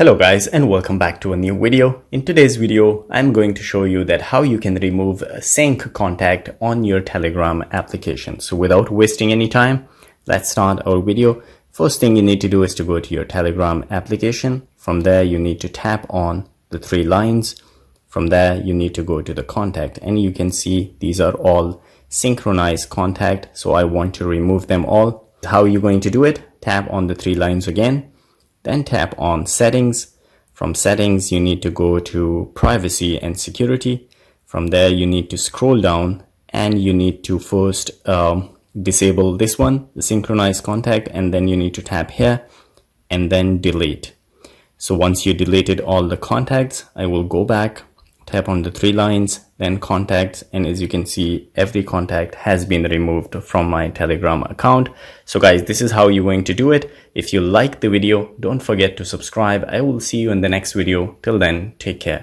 Hello guys, and welcome back to a new video. In today's video, I'm going to show you that how you can remove a sync contact on your Telegram application. So without wasting any time, let's start our video. First thing you need to do is to go to your Telegram application. From there, you need to tap on the three lines. From there, you need to go to the contact, and you can see these are all synchronized contact. So I want to remove them all. How are you going to do it? Tap on the three lines again. Then tap on settings. From settings, you need to go to privacy and security. From there, you need to scroll down and you need to first disable this one, the synchronized contact, and then you need to tap here and then delete. So once you deleted all the contacts, I will go back, tap on the three lines, then contacts, and as you can see, every contact has been removed from my Telegram account. So guys, this is how you're going to do it. If you like the video, don't forget to subscribe. I will see you in the next video. Till then, take care.